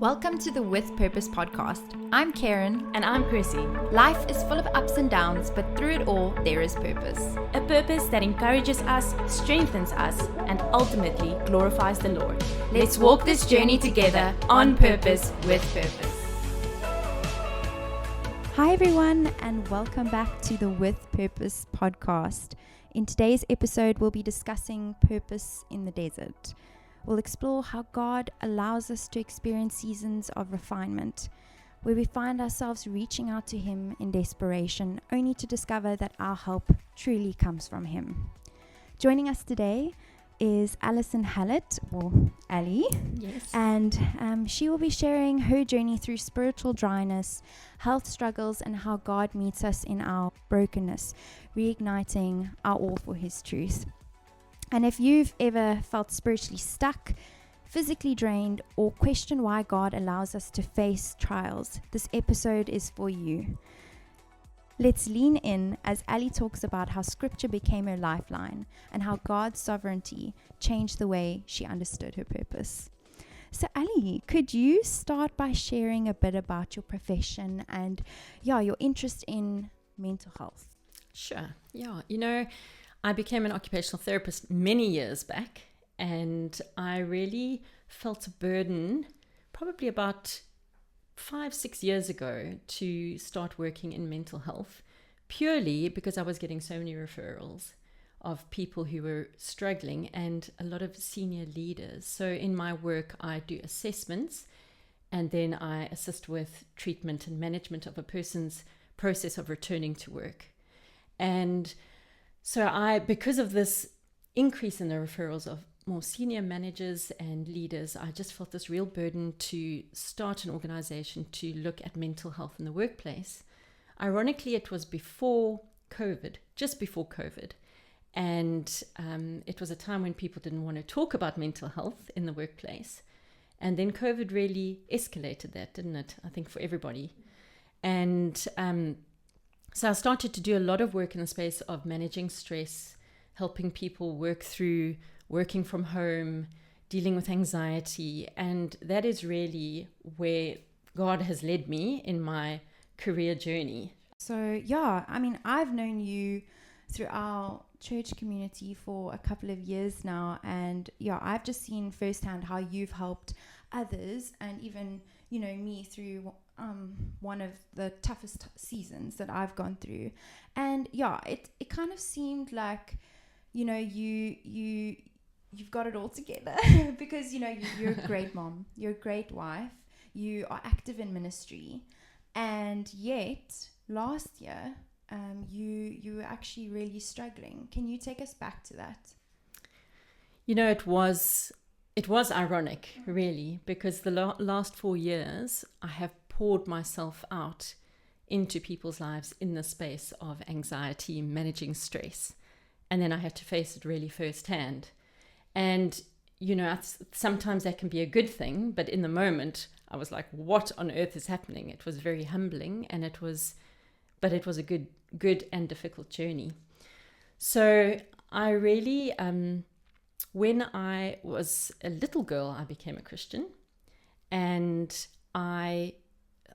Welcome to the With Purpose podcast. I'm Karen. And I'm Chrissy. Life is full of ups and downs, but through it all, there is purpose. A purpose that encourages us, strengthens us, and ultimately glorifies the Lord. Let's walk this journey together on purpose with purpose. Hi everyone, and welcome back to the With Purpose podcast. In today's episode, we'll be discussing purpose in the desert. We'll explore how God allows us to experience seasons of refinement, where we find ourselves reaching out to Him in desperation, only to discover that our help truly comes from Him. Joining us today is Alison Hallet, or Alli. Yes. And she will be sharing her journey through spiritual dryness, health struggles, and how God meets us in our brokenness, reigniting our all for His truth. And if you've ever felt spiritually stuck, physically drained, or questioned why God allows us to face trials, this episode is for you. Let's lean in as Alli talks about how Scripture became her lifeline and how God's sovereignty changed the way she understood her purpose. So Alli, could you start by sharing a bit about your profession and your interest in mental health? Sure. Yeah. I became an occupational therapist many years back, and I really felt a burden probably about 5-6 years ago to start working in mental health, purely because I was getting so many referrals of people who were struggling and a lot of senior leaders. So in my work, I do assessments, and then I assist with treatment and management of a person's process of returning to work. And so because of this increase in the referrals of more senior managers and leaders, I just felt this real burden to start an organization to look at mental health in the workplace. Ironically, it was before COVID, just before COVID. And it was a time when people didn't want to talk about mental health in the workplace. And then COVID really escalated that, didn't it? I think for everybody. And so I started to do a lot of work in the space of managing stress, helping people work through working from home, dealing with anxiety. And that is really where God has led me in my career journey. So, I've known you through our church community for a couple of years now. And I've just seen firsthand how you've helped others and even, me through one of the toughest seasons that I've gone through. And it kind of seemed like, you've got it all together because, you're a great mom, you're a great wife, you are active in ministry. And yet last year, you were actually really struggling. Can you take us back to that? It was ironic, really, because the last 4 years I have poured myself out into people's lives in the space of anxiety, managing stress. And then I had to face it really firsthand. And, sometimes that can be a good thing, but in the moment I was like, what on earth is happening? It was very humbling, and it was a good and difficult journey. So I really, when I was a little girl, I became a Christian, and I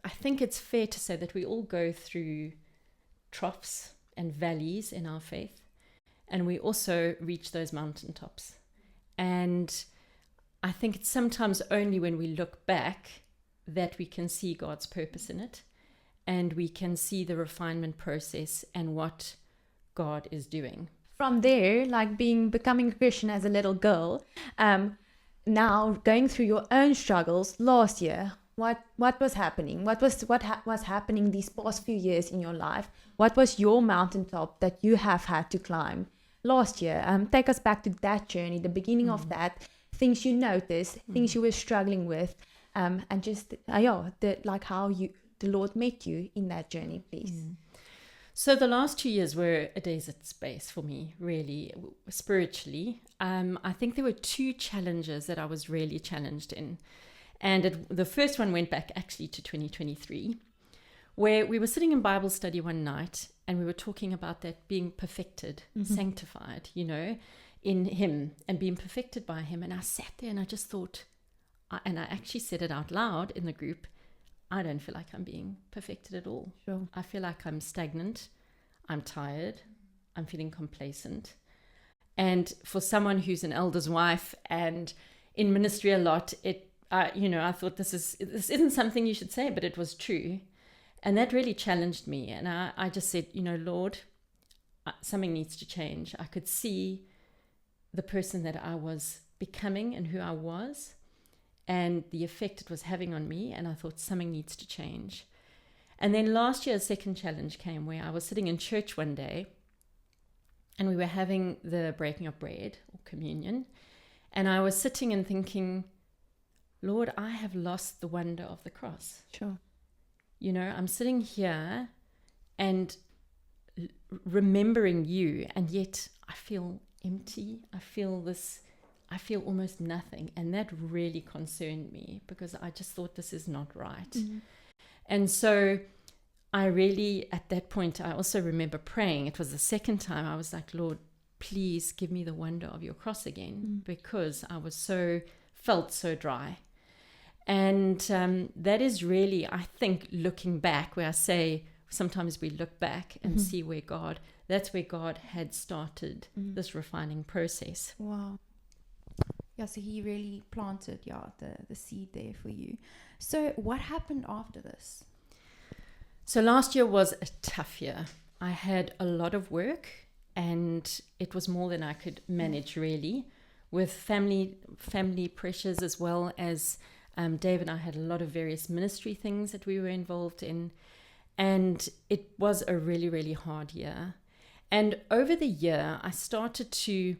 think it's fair to say that we all go through troughs and valleys in our faith, and we also reach those mountaintops. And I think it's sometimes only when we look back that we can see God's purpose in it, and we can see the refinement process and what God is doing. From there, becoming a Christian as a little girl, now going through your own struggles last year, what was happening? What was happening these past few years in your life? What was your mountaintop that you have had to climb last year? Take us back to that journey, the beginning of that, things you noticed, things you were struggling with, and just how the Lord met you in that journey, please. So the last 2 years were a desert space for me, really, spiritually. I think there were 2 challenges that I was really challenged in. And the first one went back actually to 2023, where we were sitting in Bible study one night, and we were talking about that being perfected, sanctified, in Him, and being perfected by Him. And I sat there and I just thought, and I actually said it out loud in the group, I don't feel like I'm being perfected at all. Sure. I feel like I'm stagnant. I'm tired. I'm feeling complacent. And for someone who's an elder's wife and in ministry a lot, I thought this isn't something you should say, but it was true. And that really challenged me. And I just said, Lord, something needs to change. I could see the person that I was becoming and who I was, and the effect it was having on me. And I thought something needs to change. And then last year, a second challenge came where I was sitting in church one day and we were having the breaking of bread or communion. And I was sitting and thinking, Lord, I have lost the wonder of the cross. Sure. I'm sitting here and remembering you, and yet I feel empty. I feel almost nothing. And that really concerned me because I just thought this is not right. Mm-hmm. And so I really, at that point, I also remember praying. It was the second time I was like, Lord, please give me the wonder of your cross again, because I felt so dry. And that is really, I think, looking back, where I say sometimes we look back and see that's where God had started this refining process. Wow. Yeah, so he really planted, the seed there for you. So what happened after this? So last year was a tough year. I had a lot of work and it was more than I could manage, really, with family pressures, as well as Dave and I had a lot of various ministry things that we were involved in. And it was a really, really hard year. And over the year, I started to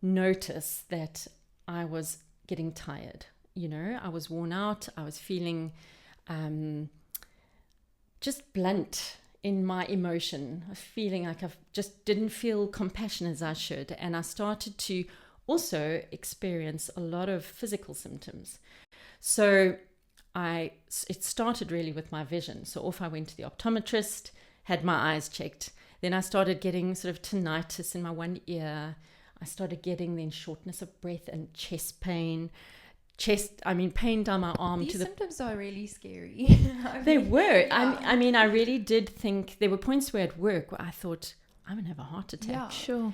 notice that I was getting tired. I was worn out. I was feeling just blunt in my emotion, feeling like I just didn't feel compassion as I should. And I started to also experience a lot of physical symptoms. So it started really with my vision. So off I went to the optometrist, had my eyes checked. Then I started getting sort of tinnitus in my one ear. I started getting then shortness of breath and chest pain. Pain down my arm. These symptoms are really scary. They were. Yeah. I really did think there were points where at work where I thought I'm gonna have a heart attack. Yeah, sure.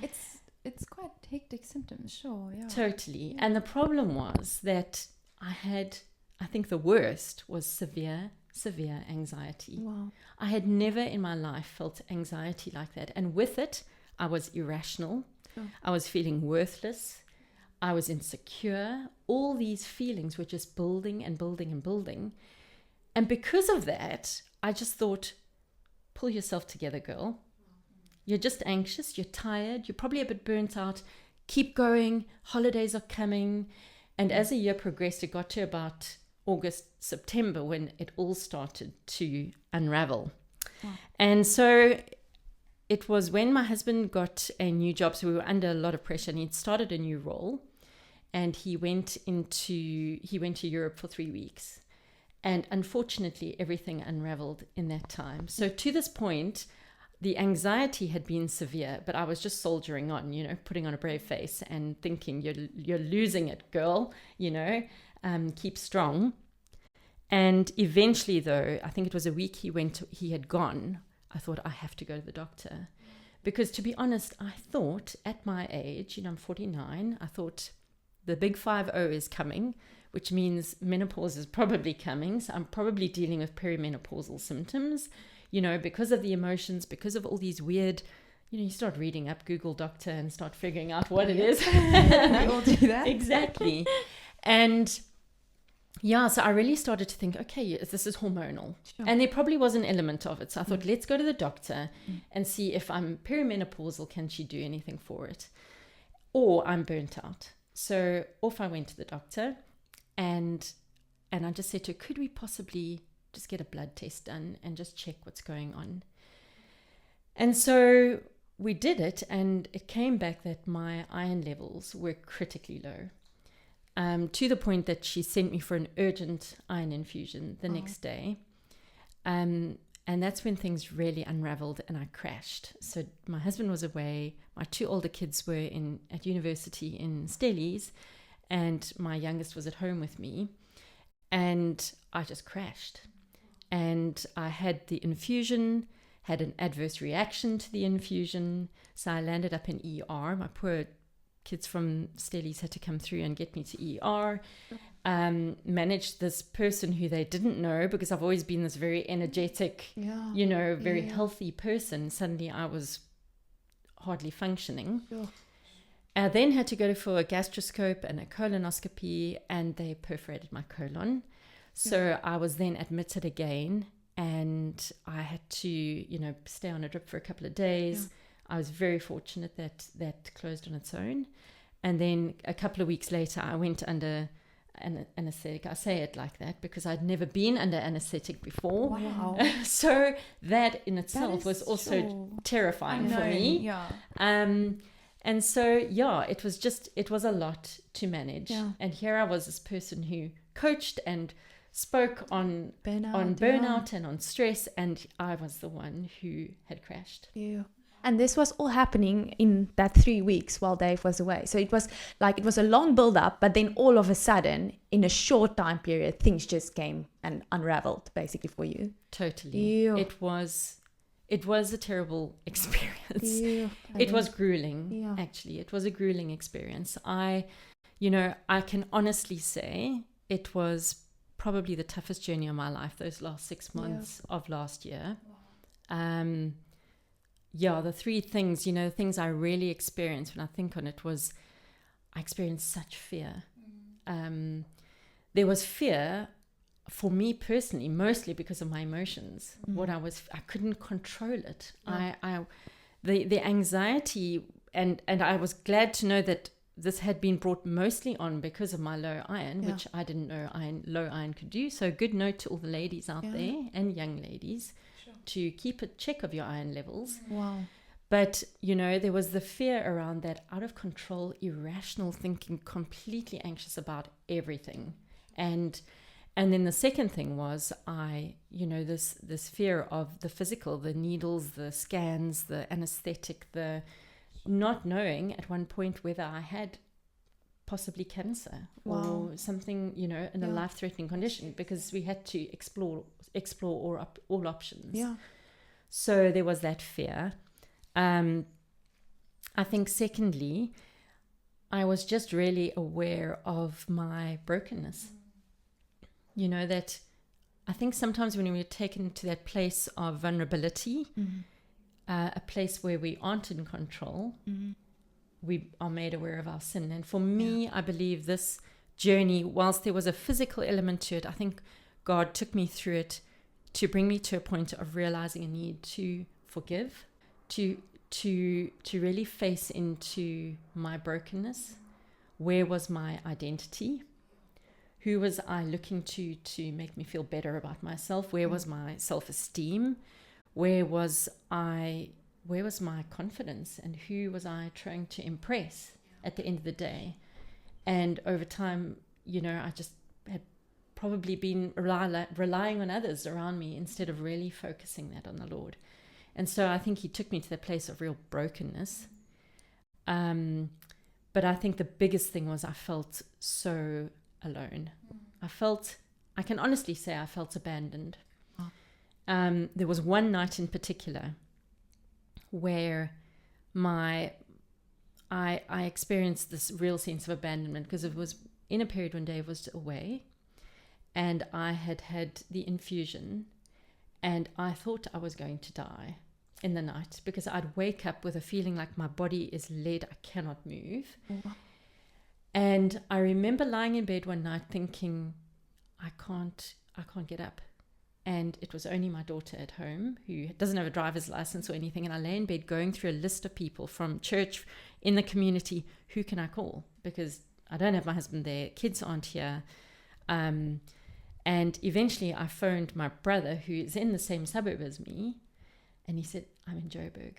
It's quite hectic symptoms, sure. Yeah. Totally. Yeah. And the problem was that I think the worst was severe anxiety. Wow. I had never in my life felt anxiety like that. And with it, I was irrational. Sure. I was feeling worthless. I was insecure. All these feelings were just building and building and building. And because of that, I just thought, pull yourself together, girl. You're just anxious. You're tired. You're probably a bit burnt out. Keep going. Holidays are coming. And as the year progressed, it got to about August, September, when it all started to unravel. Wow. And so it was when my husband got a new job. So we were under a lot of pressure, and he'd started a new role. And he went to Europe for 3 weeks. And unfortunately, everything unraveled in that time. So to this point, the anxiety had been severe, but I was just soldiering on, putting on a brave face and thinking, you're losing it, girl, keep strong. And eventually, though, I think it was a week he had gone, I thought, I have to go to the doctor. Because to be honest, I thought at my age, I'm 49, I thought the big 50 is coming, which means menopause is probably coming. So I'm probably dealing with perimenopausal symptoms, because of the emotions, because of all these weird, you start reading up Google Doctor and start figuring out what it is. We all do that. Exactly. And so I really started to think, okay, this is hormonal. Sure. And there probably was an element of it. So I thought, let's go to the doctor and see if I'm perimenopausal, can she do anything for it? Or I'm burnt out. So off I went to the doctor, and I just said to her, could we possibly just get a blood test done and just check what's going on? And so we did it, and it came back that my iron levels were critically low, to the point that she sent me for an urgent iron infusion the next day. And that's when things really unraveled and I crashed. So my husband was away. My 2 older kids were at university in Stellies. and my youngest was at home with me, and I just crashed. And I had the infusion, had an adverse reaction to the infusion, so I landed up in ER. My poor kids from Stellies had to come through and get me to ER. Managed this person who they didn't know, because I've always been this very energetic, very healthy person. Suddenly I was hardly functioning. I then had to go for a gastroscope and a colonoscopy, and they perforated my colon. So I was then admitted again, and I had to, stay on a drip for a couple of days. I was very fortunate that that closed on its own. And then a couple of weeks later, I went under anesthetic. I say it like that because I'd never been under anesthetic before. Wow. So that in itself was also terrifying for me. Yeah. And so, it was a lot to manage. Yeah. And here I was, this person who coached and spoke on burnout and on stress, and I was the one who had crashed. Yeah. And this was all happening in that 3 weeks while Dave was away. So it was a long build up, but then all of a sudden, in a short time period, things just came and unraveled basically for you. Totally. Yeah. It was a terrible experience. Yeah, it was grueling, actually. It was a grueling experience. I can honestly say it was probably the toughest journey of my life, those last 6 months of last year. The three things, things I really experienced when I think on it was I experienced such fear. There was fear for me personally, mostly because of my emotions. I couldn't control it. The anxiety, and I was glad to know that this had been brought mostly on because of my low iron, which I didn't know low iron could do. So good note to all the ladies out there and young ladies to keep a check of your iron levels. Wow. But, there was the fear around that out of control, irrational thinking, completely anxious about everything. And then the second thing was this fear of the physical, the needles, the scans, the anesthetic, the not knowing at one point whether I had possibly cancer or something, in a life-threatening condition, because we had to explore all options. Yeah. So there was that fear. I think secondly, I was just really aware of my brokenness. That I think sometimes when we're taken to that place of vulnerability, a place where we aren't in control, we are made aware of our sin. And for me, I believe this journey, whilst there was a physical element to it, I think God took me through it to bring me to a point of realizing a need to forgive, to really face into my brokenness. Where was my identity? Who was I looking to make me feel better about myself? Where was my self-esteem? Where was my confidence? And who was I trying to impress at the end of the day? And over time, I just had probably been relying on others around me instead of really focusing that on the Lord. And so I think he took me to the place of real brokenness. But I think the biggest thing was I felt so alone. I can honestly say I felt abandoned. There was one night in particular where I experienced this real sense of abandonment, because it was in a period when Dave was away and I had the infusion, and I thought I was going to die in the night, because I'd wake up with a feeling like my body is lead, I cannot move. And I remember lying in bed one night thinking, I can't get up. And it was only my daughter at home, who doesn't have a driver's license or anything. And I lay in bed going through a list of people from church, in the community, who can I call? Because I don't have my husband there, kids aren't here. And eventually I phoned my brother, who is in the same suburb as me. And he said, I'm in Joburg.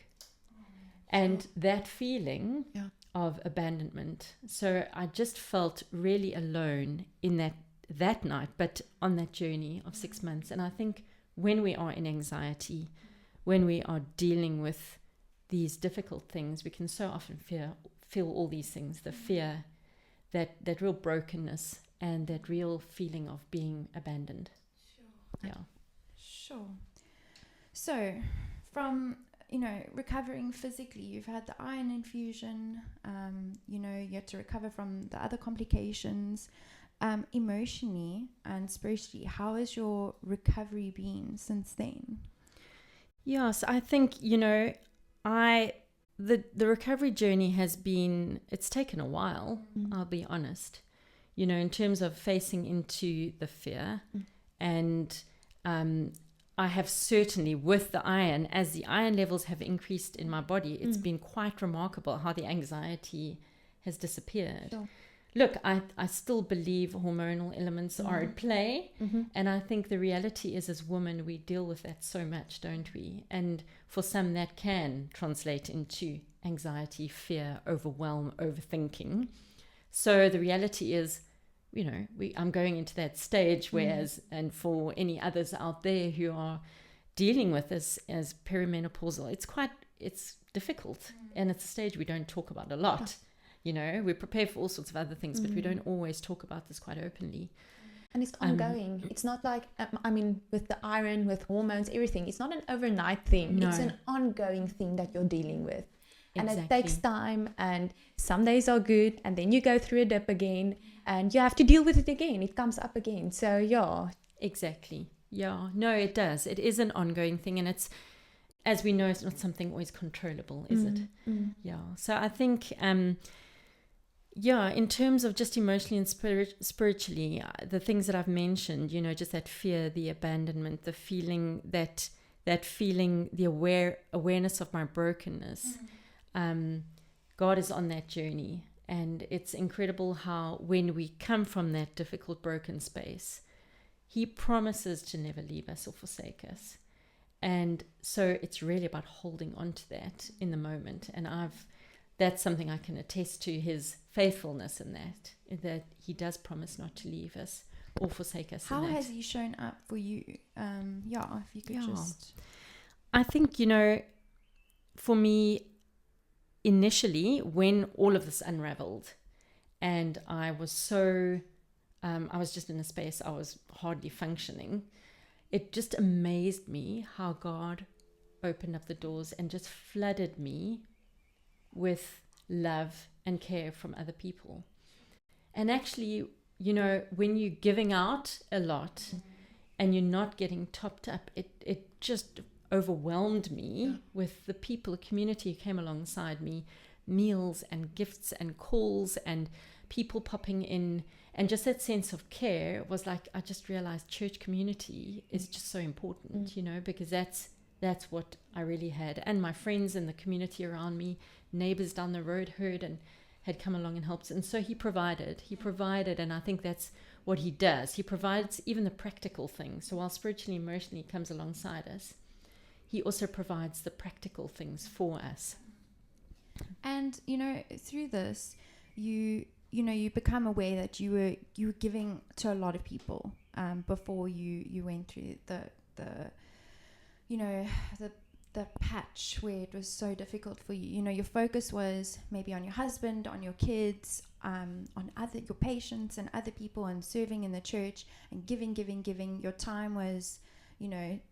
And that feeling of abandonment. So I just felt really alone in that night, but on that journey of 6 months. And I think when we are in anxiety, when we are dealing with these difficult things, we can so often feel all these things, the fear, that real brokenness and that real feeling of being abandoned. Yeah. Sure. So, from recovering physically, you've had the iron infusion. You had to recover from the other complications. Emotionally and spiritually, how has your recovery been since then? Yes, I think the recovery journey has been. It's taken a while. I'll be honest. In terms of facing into the fear, and I have certainly, with the iron, as the iron levels have increased in my body, it's been quite remarkable how the anxiety has disappeared. Sure. Look, I still believe hormonal elements are at play. And I think the reality is, as women, we deal with that so much, don't we? And for some, that can translate into anxiety, fear, overwhelm, overthinking. So the reality is, I'm going into that stage, whereas, and for any others out there who are dealing with this as perimenopausal, it's difficult. And it's a stage we don't talk about a lot. We prepare for all sorts of other things, but we don't always talk about this quite openly. And it's ongoing. It's not like, with the iron, with hormones, everything, it's not an overnight thing. No. It's an ongoing thing that you're dealing with. And Exactly. it takes time, and some days are good, and then you go through a dip again, and you have to deal with it again. It comes up again. So, yeah. Exactly. Yeah. No, it does. It is an ongoing thing. And it's, as we know, it's not something always controllable, is it? Yeah. So I think, in terms of just emotionally and spiritually, the things that I've mentioned, just that fear, the abandonment, the feeling that feeling, the awareness of my brokenness, God is on that journey. And it's incredible how when we come from that difficult, broken space, He promises to never leave us or forsake us. And so it's really about holding on to that in the moment. And that's something I can attest to, His faithfulness in that He does promise not to leave us or forsake us. How has He shown up for you? If you could just... I think, for me, initially, when all of this unraveled and I was I was just in a space I was hardly functioning, it just amazed me how God opened up the doors and just flooded me with love and care from other people. And actually, when you're giving out a lot and you're not getting topped up, it just overwhelmed me with the people, the community who came alongside me, meals and gifts and calls and people popping in, and just that sense of care was like, I just realized church community is just so important, because that's what I really had. And my friends and the community around me, neighbors down the road heard and had come along and helped. And so He provided, and I think that's what He does. He provides even the practical things. So while spiritually, emotionally comes alongside us, He also provides the practical things for us. And through this, you become aware that you were giving to a lot of people before you went through the patch where it was so difficult for you. Your focus was maybe on your husband, on your kids, on your patients and other people, and serving in the church and giving. Your time was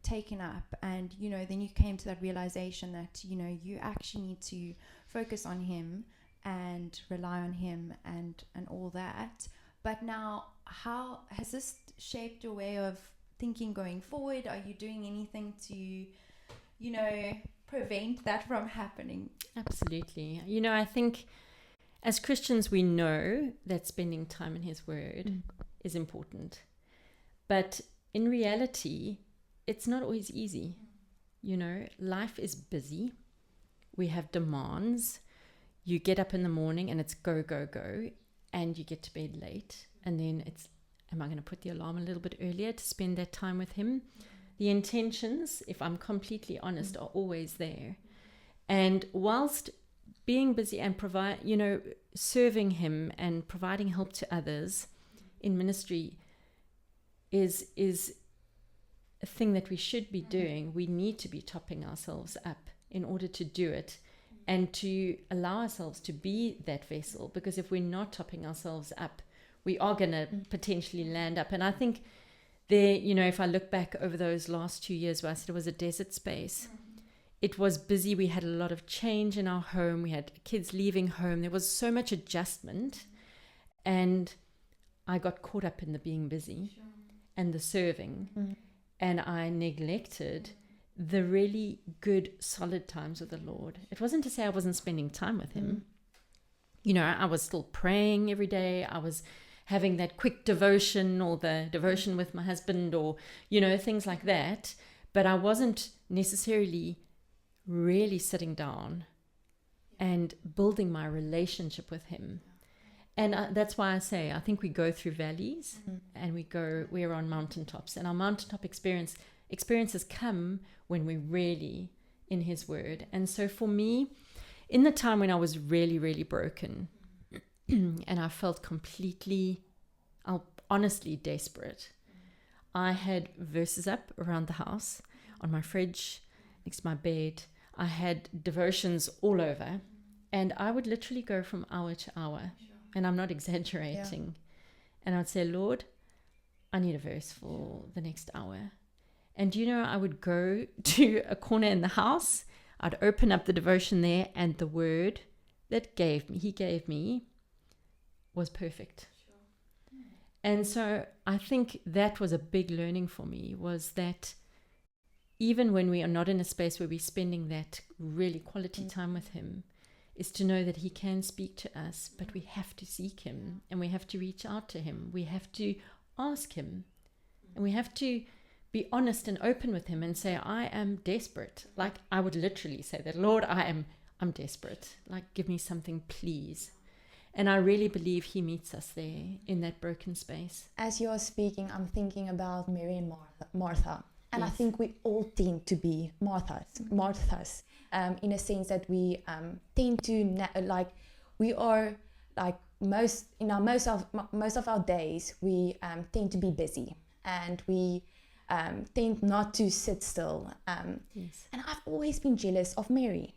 taken up, and then you came to that realization that you actually need to focus on Him and rely on Him and all that. But now, how has this shaped your way of thinking going forward? Are you doing anything to prevent that from happening? Absolutely. I think as Christians we know that spending time in His Word is important, but in reality it's not always easy. Life is busy. We have demands. You get up in the morning and it's go, go, go, and you get to bed late. And then it's, am I going to put the alarm a little bit earlier to spend that time with Him? The intentions, if I'm completely honest, are always there. And whilst being busy and serving Him and providing help to others in ministry is a thing that we should be doing, we need to be topping ourselves up in order to do it. and to allow ourselves to be that vessel, because if we're not topping ourselves up, we are going to potentially land up. And I think there, if I look back over those last 2 years where I said it was a desert space, it was busy. We had a lot of change in our home. We had kids leaving home. There was so much adjustment. And I got caught up in the being busy and the serving. And I neglected the really good, solid times with the Lord. It wasn't to say I wasn't spending time with him. I was still praying every day. I was having that quick devotion, or the devotion with my husband, or, things like that. But I wasn't necessarily really sitting down and building my relationship with him. And that's why I say, I think we go through valleys and we're on mountaintops. And our mountaintop experiences come when we're really in his word. And so for me, in the time when I was really, really broken and I felt completely, honestly desperate, I had verses up around the house, on my fridge, next to my bed. I had devotions all over, and I would literally go from hour to hour. And I'm not exaggerating. And I'd say, Lord, I need a verse for the next hour. And I would go to a corner in the house. I'd open up the devotion there, and the word that he gave me was perfect. And so I think that was a big learning for me, was that even when we are not in a space where we're spending that really quality time with him, is to know that he can speak to us, but we have to seek him, and we have to reach out to him. We have to ask him, and we have to be honest and open with him and say, I am desperate. Like, I would literally say that, Lord, I'm desperate. Like, give me something, please. And I really believe he meets us there in that broken space. As you're speaking, I'm thinking about Mary and Martha. And I think we all tend to be Marthas, in a sense that we tend to we are like most of our days we tend to be busy, and we tend not to sit still. And I've always been jealous of Mary.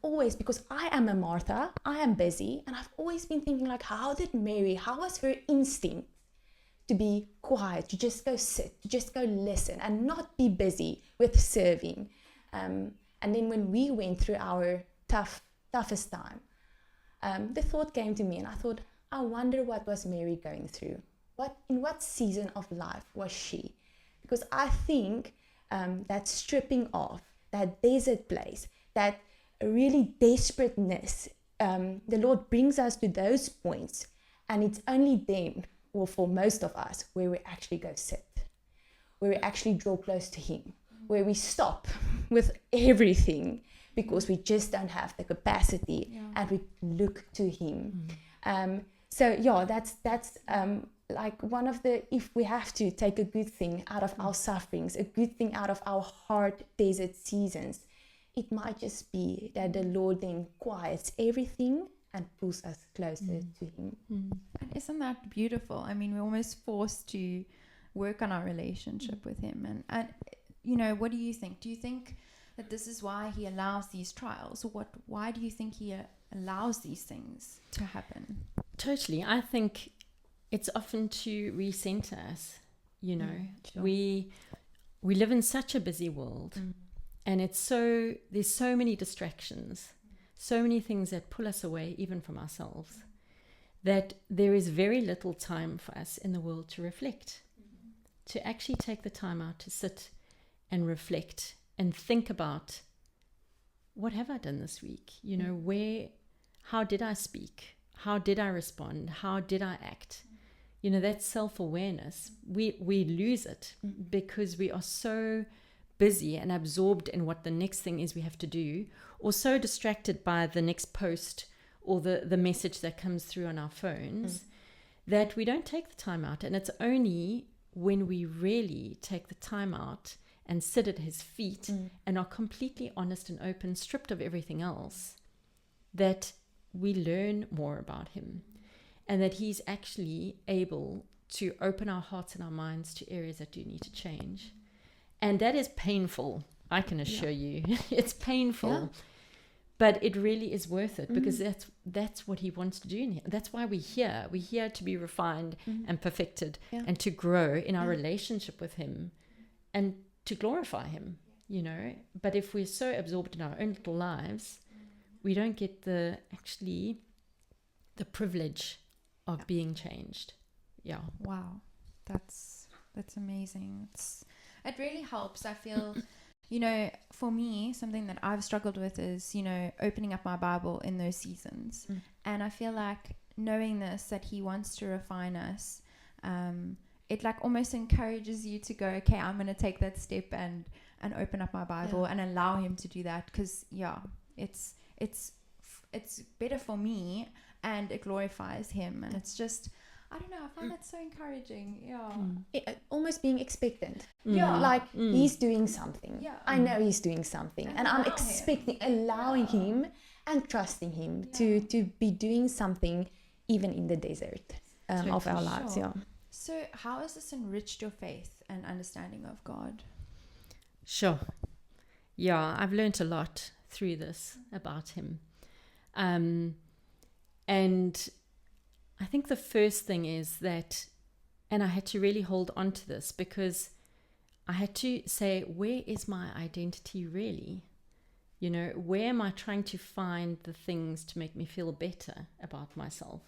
Because I am a Martha, I am busy, and I've always been thinking, like, how was her instinct to be quiet, to just go sit, to just go listen, and not be busy with serving. And then when we went through our toughest time, the thought came to me, and I thought, I wonder what was Mary going through? In what season of life was she? Because I think that stripping off, that desert place, that really desperateness, the Lord brings us to those points, and it's only then, or for most of us, where we actually go sit, where we actually draw close to him, where we stop with everything because we just don't have the capacity, and we look to him. That's like one of the, if we have to take a good thing out of our sufferings, a good thing out of our hard desert seasons, it might just be that the Lord then quiets everything and pulls us closer to him. And isn't that beautiful? I mean, we're almost forced to work on our relationship with him. And what do you think? Do you think that this is why he allows these trials? Why do you think he allows these things to happen? Totally. I think it's often to recenter us. Sure. We live in such a busy world, and there's so many distractions, so many things that pull us away even from ourselves, that there is very little time for us in the world to reflect, to actually take the time out to sit and reflect and think about, what have I done this week? How did I speak? How did I respond? How did I act? That self-awareness, we lose it because we are so busy and absorbed in what the next thing is we have to do, or so distracted by the next post or the message that comes through on our phones, that we don't take the time out. And it's only when we really take the time out and sit at his feet and are completely honest and open, stripped of everything else, that we learn more about him, and that he's actually able to open our hearts and our minds to areas that do need to change. And that is painful, I can assure you. It's painful. But it really is worth it, because that's what he wants to do in here. That's why we're here. We're here to be refined and perfected, and to grow in our relationship with him and to glorify him, you know. But if we're so absorbed in our own little lives, we don't get the privilege of being changed. Yeah. Wow. That's amazing. It really helps. I feel, you know, for me, something that I've struggled with is, you know, opening up my Bible in those seasons. And I feel like knowing this, that he wants to refine us, it like almost encourages you to go, okay, I'm going to take that step and open up my Bible and allow him to do that. Because it's better for me, and it glorifies him. And it's just, I don't know, I find that so encouraging. Almost being expectant. Yeah. He's doing something. Yeah. I know he's doing something. And I'm allowing him and trusting him to be doing something even in the desert of our lives. Sure. So how has this enriched your faith and understanding of God? Sure. Yeah, I've learned a lot through this about him. And I think the first thing is that, and I had to really hold on to this, because I had to say, where is my identity really? You know, where am I trying to find the things to make me feel better about myself?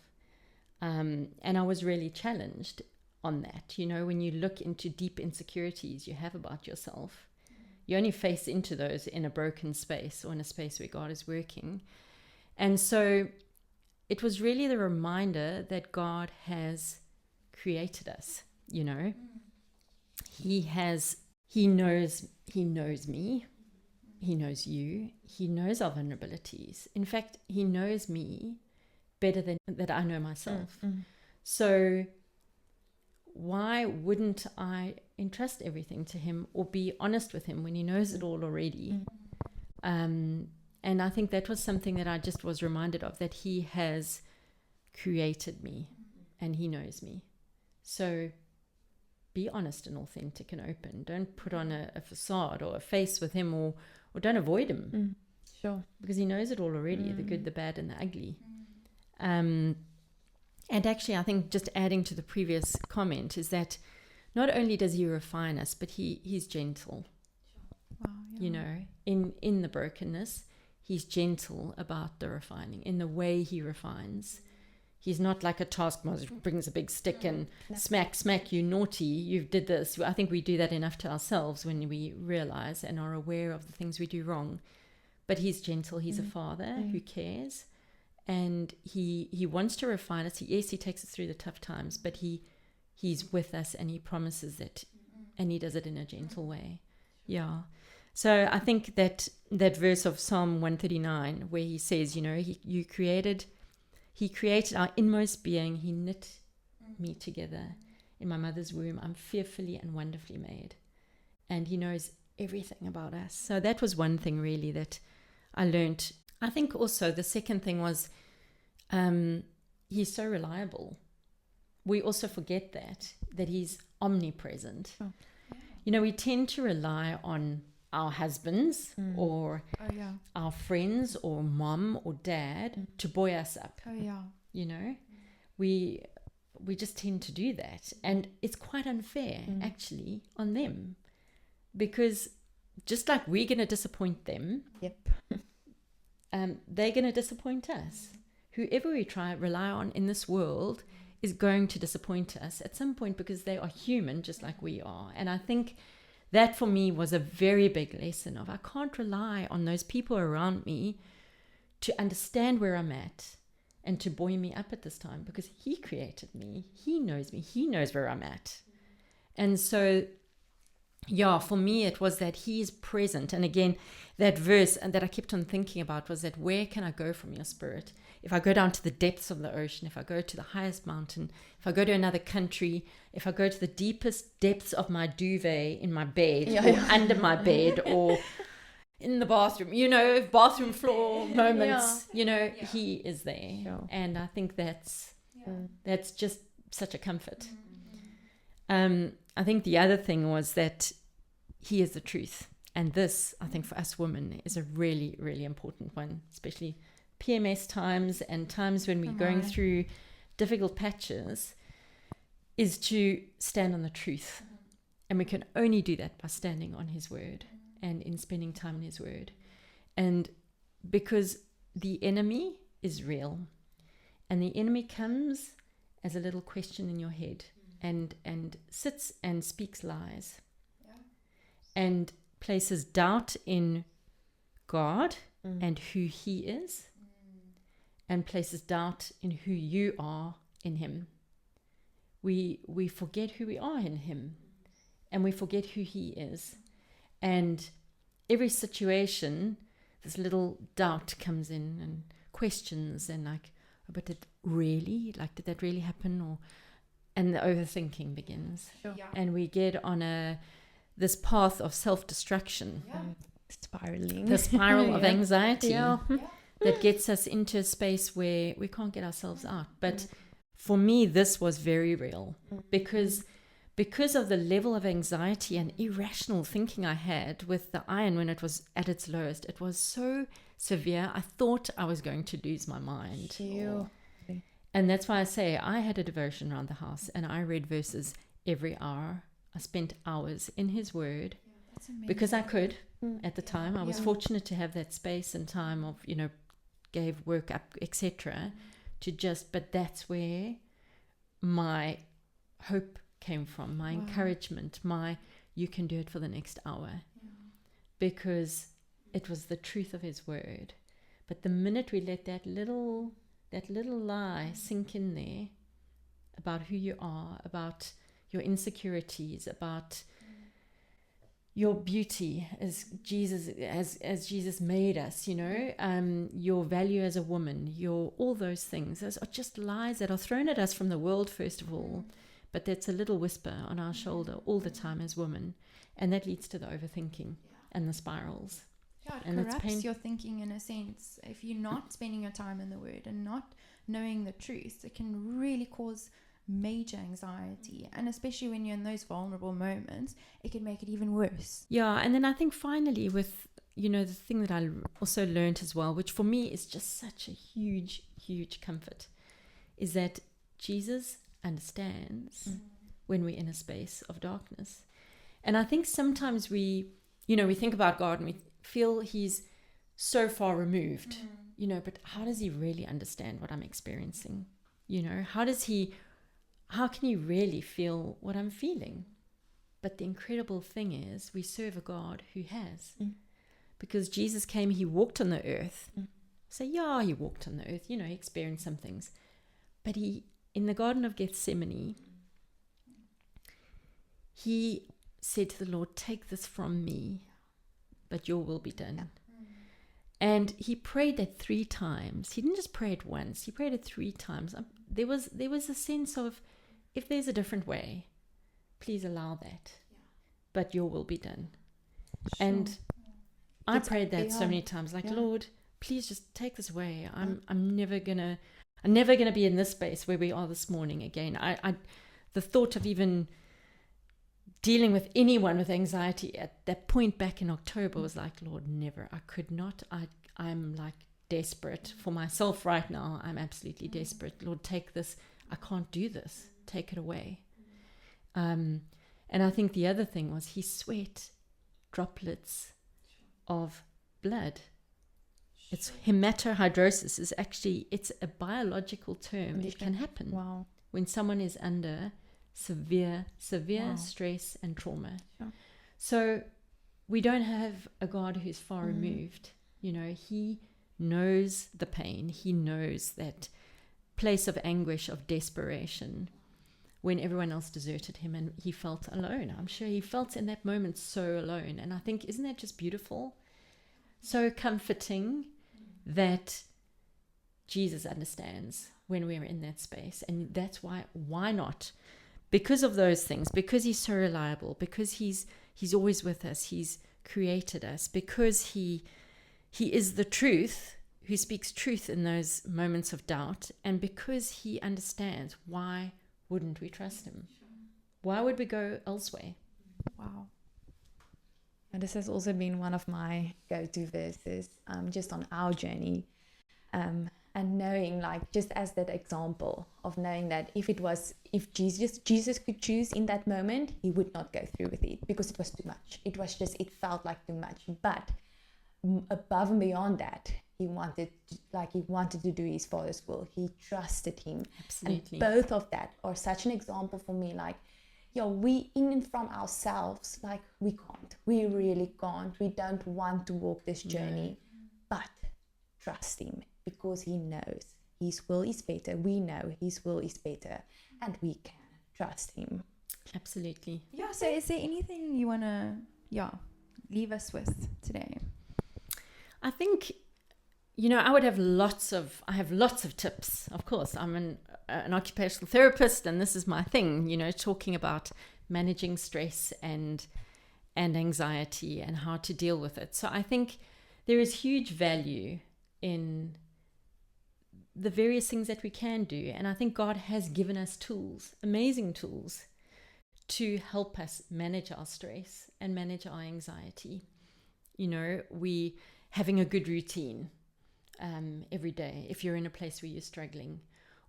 And I was really challenged on that. You know, when you look into deep insecurities you have about yourself, you only face into those in a broken space, or in a space where God is working. And so it was really the reminder that God has created us, you know. He knows me, he knows you, he knows our vulnerabilities. In fact, he knows me better than that I know myself. So why wouldn't I entrust everything to him, or be honest with him when he knows it all already? And I think that was something that I just was reminded of, that he has created me and he knows me. So be honest and authentic and open. Don't put on a facade or a face with him, or don't avoid him. Sure. Because he knows it all already, the good, the bad, and the ugly. And actually, I think just adding to the previous comment is that not only does he refine us, but he's gentle. Wow, you know, in the brokenness, he's gentle about the refining, in the way he refines. He's not like a taskmaster who brings a big stick and smack, you naughty, you did this. I think we do that enough to ourselves when we realize and are aware of the things we do wrong. But he's gentle. He's a father who cares, and he wants to refine us. Yes, he takes us through the tough times, but he's with us, and he promises it, and he does it in a gentle way. Yeah. So I think that verse of Psalm 139, where he says, you know, he created our inmost being. He knit me together in my mother's womb. I'm fearfully and wonderfully made. And he knows everything about us. So that was one thing really that I learned. I think also the second thing was he's so reliable. We also forget that he's omnipresent. Oh. You know, we tend to rely on our husbands or our friends or mom or dad to buoy us up. Oh yeah. You know, we just tend to do that, and it's quite unfair actually on them, because just like we're going to disappoint them, they're going to disappoint us. Whoever we rely on in this world is going to disappoint us at some point, because they are human just like we are. And I think that for me was a very big lesson of, I can't rely on those people around me to understand where I'm at and to buoy me up at this time, because he created me, he knows me, he knows where I'm at. And so, yeah, for me it was that he's present. And again, that verse and that I kept on thinking about was that, where can I go from your spirit? If I go down to the depths of the ocean, if I go to the highest mountain, if I go to another country, if I go to the deepest depths of my duvet in my bed, or under my bed, or in the bathroom, you know, bathroom floor moments, you know, he is there. Sure. And I think that's just such a comfort. I think the other thing was that he is the truth. And this, I think, for us women is a really, really important one, especially PMS times and times when we're going through difficult patches, is to stand on the truth. And we can only do that by standing on his word and in spending time in his word. And because the enemy is real, and the enemy comes as a little question in your head and sits and speaks lies and places doubt in God and who he is, and places doubt in who you are in him. We forget who we are in him, and we forget who he is. And every situation, this little doubt comes in and questions, and like, oh, but did that really happen? And the overthinking begins. Sure. Yeah. And we get on this path of self-destruction. Spiraling. The spiral of anxiety Yeah. that gets us into a space where we can't get ourselves out. But for me, this was very real because of the level of anxiety and irrational thinking I had with the iron when it was at its lowest. It was so severe. I thought I was going to lose my mind. And that's why I say I had a devotion around the house, and I read verses every hour. I spent hours in his word because I could at the time. I was fortunate to have that space and time of, gave work up, etc. But that's where my hope came from, my encouragement, you can do it for the next hour, because it was the truth of his word. But the minute we let that little lie sink in there about who you are, about your insecurities, about your beauty as Jesus made us, your value as a woman, all those things, those are just lies that are thrown at us from the world, first of all, but that's a little whisper on our shoulder all the time as women, and that leads to the overthinking and the spirals. Yeah, it And it's corrupts your thinking in a sense. If you're not spending your time in the word and not knowing the truth, it can really cause major anxiety, and especially when you're in those vulnerable moments, it can make it even worse. Yeah, and then I think finally with, the thing that I also learned as well, which for me is just such a huge, huge comfort, is that Jesus understands when we're in a space of darkness. And I think sometimes we think about God and we feel he's so far removed, but how does he really understand what I'm experiencing? How can he really feel what I'm feeling? But the incredible thing is we serve a God who has. Because Jesus came, he walked on the earth. So he walked on the earth, he experienced some things. But in the Garden of Gethsemane, he said to the Lord, take this from me, but your will be done. And he prayed that 3 times. He didn't just pray it once, he prayed it 3 times. There was a sense of, if there's a different way, please allow that. But your will be done. Sure. And I prayed that so many times, Lord, please just take this away. I'm never gonna be in this space where we are this morning again. The thought of even dealing with anyone with anxiety at that point back in October was like, Lord, never. I could not. I'm like desperate for myself right now. I'm absolutely desperate. Lord, take this. I can't do this. Take it away. And I think the other thing was he sweat droplets of blood. It's hematohydrosis is actually, it's a biological term. It can happen when someone is under severe stress and trauma. Sure. So we don't have a God who's far removed. He knows the pain. He knows that place of anguish, of desperation, when everyone else deserted him and he felt alone. I'm sure he felt in that moment so alone. And I think, isn't that just beautiful? So comforting that Jesus understands when we're in that space. And that's why not? Because of those things, because he's so reliable, because he's always with us, he's created us, because he is the truth, who speaks truth in those moments of doubt, and because he understands, why wouldn't we trust him? Why would we go elsewhere? Wow. And this has also been one of my go-to verses, just on our journey, and knowing, like, just as that example of knowing that if Jesus could choose in that moment, he would not go through with it because it was too much. It felt like too much. But above and beyond that, he wanted to do his Father's will. He trusted him. Absolutely. And both of that are such an example for me. Like, we in and from ourselves, like, we can't. We really can't. We don't want to walk this journey, but trust him because he knows his will is better. We know his will is better, and we can trust him. Absolutely. Yeah, so is there anything you want to leave us with today? I think, I have lots of tips. Of course, I'm an occupational therapist, and this is my thing, talking about managing stress and anxiety and how to deal with it. So I think there is huge value in the various things that we can do. And I think God has given us tools, amazing tools, to help us manage our stress and manage our anxiety. We having a good routine every day, if you're in a place where you're struggling,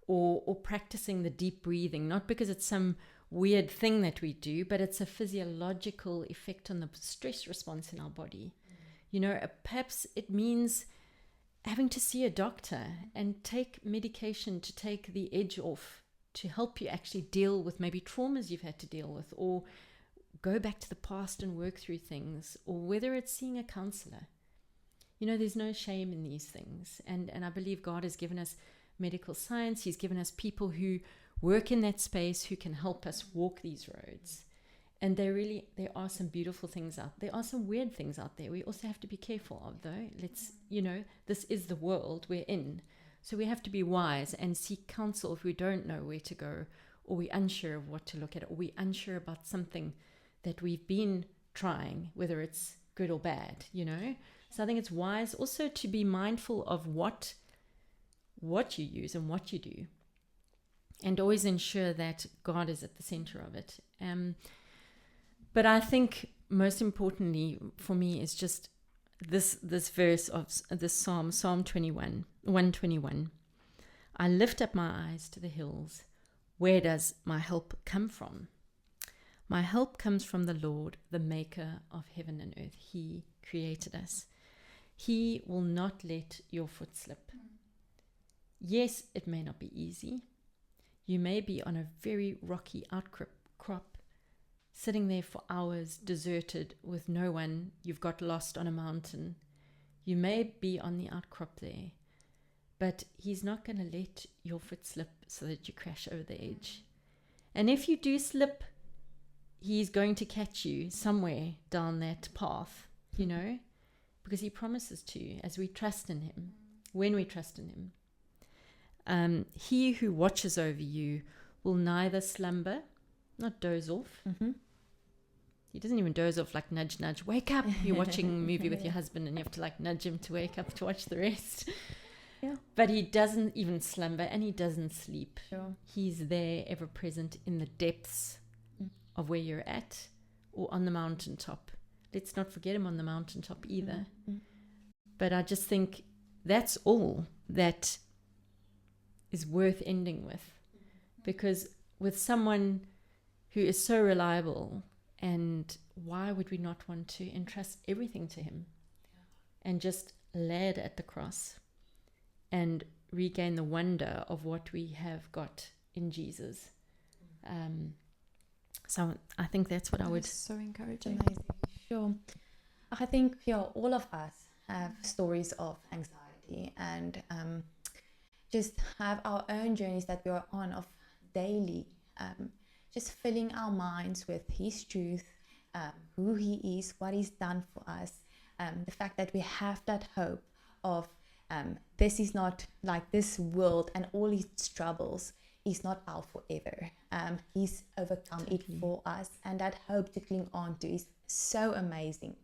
or practicing the deep breathing, not because it's some weird thing that we do, but it's a physiological effect on the stress response in our body. Perhaps it means having to see a doctor and take medication to take the edge off, to help you actually deal with maybe traumas you've had to deal with, or go back to the past and work through things, or whether it's seeing a counselor. There's no shame in these things. And I believe God has given us medical science. He's given us people who work in that space who can help us walk these roads. And there are some beautiful things out there. There are some weird things out there we also have to be careful of, though. This is the world we're in. So we have to be wise and seek counsel if we don't know where to go, or we're unsure of what to look at, or we're unsure about something that we've been trying, whether it's good or bad, So I think it's wise also to be mindful of what you use and what you do, and always ensure that God is at the center of it. But I think most importantly for me is just this verse of this Psalm 121. I lift up my eyes to the hills. Where does my help come from? My help comes from the Lord, the maker of heaven and earth. He created us. He will not let your foot slip. Yes, it may not be easy. You may be on a very rocky outcrop, sitting there for hours, deserted, with no one. You've got lost on a mountain. You may be on the outcrop there, but he's not going to let your foot slip so that you crash over the edge. And if you do slip, he's going to catch you somewhere down that path, because he promises to, as we trust in him, when we trust in him. He who watches over you will neither slumber, not doze off. Mm-hmm. He doesn't even doze off, like nudge, nudge, wake up. You're watching a movie with your husband and you have to like nudge him to wake up to watch the rest. Yeah. But he doesn't even slumber and he doesn't sleep. Sure. He's there, ever present in the depths of where you're at, or on the mountaintop. Let's not forget him on the mountaintop either. Mm-hmm. But I just think that's all that is worth ending with, because with someone who is so reliable, and why would we not want to entrust everything to him and just lay it at the cross and regain the wonder of what we have got in Jesus? So I think that's what I would... So encouraging. Amazing. Sure. I think all of us have stories of anxiety, and just have our own journeys that we are on of daily, just filling our minds with his truth, who he is, what he's done for us, the fact that we have that hope of this is not like this world and all its troubles is not our forever. He's overcome it for us, and that hope to cling on to is so amazing.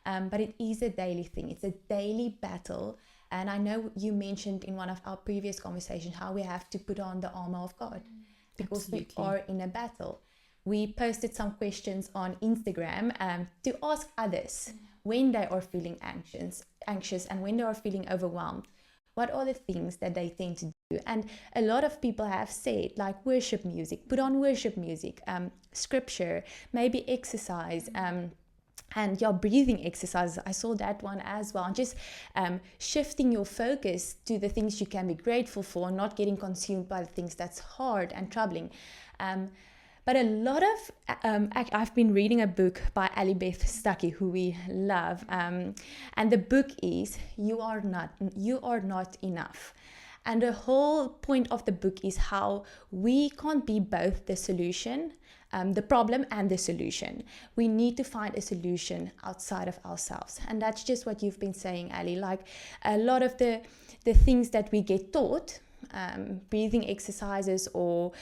But it is a daily thing. It's a daily battle. And I know you mentioned in one of our previous conversations how we have to put on the armor of God, because we are in a battle. we posted some questions on Instagram to ask others when they are feeling anxious and when they are feeling overwhelmed. What are the things that they tend to do? And a lot of people have said, like worship music, put on worship music, scripture, maybe exercise, and your breathing exercises. I saw that one as well. And just shifting your focus to the things you can be grateful for, not getting consumed by the things that's hard and troubling. But a lot of, I've been reading a book by Alli who we love. And the book is You Are Not Enough. And the whole point of the book is how we can't be both the solution, the problem and the solution. We need to find a solution outside of ourselves. And that's just what you've been saying, Alli. Like a lot of the things that we get taught, breathing exercises or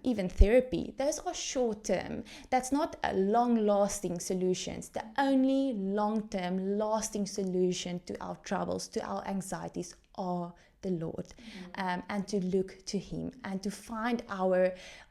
even therapy, those are short term. That's not a long lasting solutions. The only long term lasting solution to our troubles, to our anxieties are the Lord, and to look to Him and to find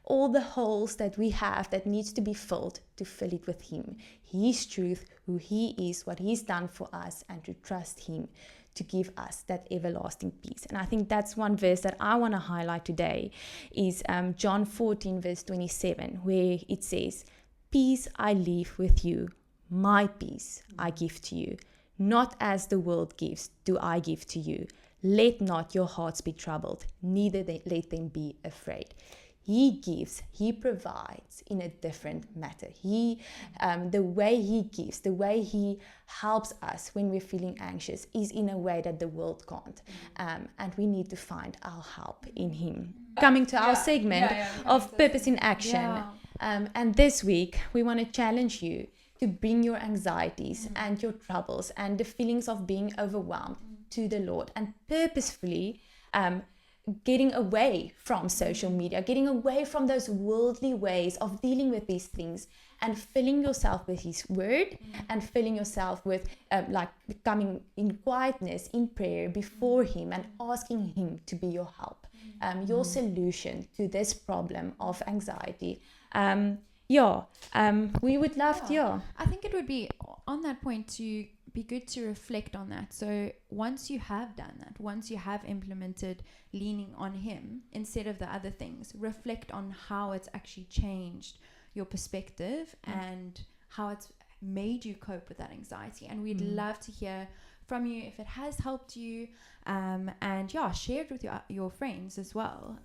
all the holes that we have that needs to be filled, to fill it with Him, His truth, who He is, what He's done for us, and to trust Him to give us that everlasting peace. And I think that's one verse that I want to highlight today is John 14 verse 27, where it says, "Peace I leave with you, my peace I give to you, not as the world gives do I give to you. Let not your hearts be troubled, neither let them be afraid." He gives, He provides in a different matter. The way He gives, the way He helps us when we're feeling anxious is in a way that the world can't. And we need to find our help in Him. Coming to our segment of Purpose in Action. Yeah. And this week, we want to challenge you to bring your anxieties and your troubles and the feelings of being overwhelmed to the Lord, and purposefully getting away from social media, getting away from those worldly ways of dealing with these things, and filling yourself with His word, and filling yourself with like becoming in quietness, in prayer before Him, and asking Him to be your help, your solution to this problem of anxiety. We would love to. I think it would be on that point to be good to reflect on that. So once you have done that, once you have implemented leaning on Him instead of the other things, reflect on how it's actually changed your perspective and how it's made you cope with that anxiety. And we'd love to hear from you if it has helped you, and share it with your friends as well.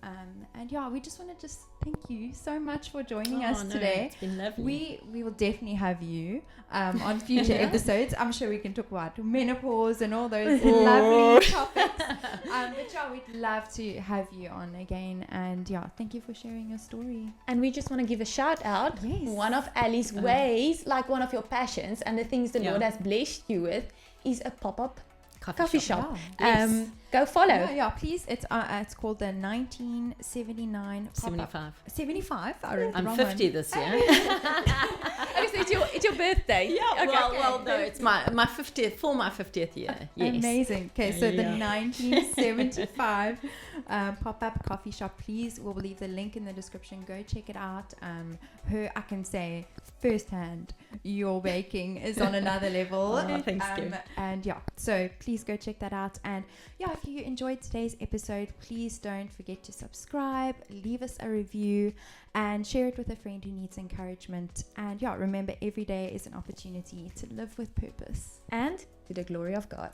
We just want to thank you so much for joining us today. It's been lovely. We will definitely have you on future episodes. I'm sure we can talk about menopause and all those lovely topics. We'd love to have you on again. And thank you for sharing your story. And we just want to give a shout out. Yes. One of Alli's ways, like one of your passions and the things the Lord has blessed you with, is a pop-up coffee shop. Yes. Go follow. Please. It's called the 1979 75. 75. I'm 50 this year. It's your birthday. No, it's my 50th, for my 50th year. Yes. Amazing. Okay, so the 1975 pop-up coffee shop. Please, we'll leave the link in the description. Go check it out. I can say firsthand, your baking is on another level. Thanks, and so please go check that out. And if you enjoyed today's episode, please don't forget to subscribe, leave us a review, and share it with a friend who needs encouragement. And remember, every day is an opportunity to live with purpose and to the glory of God.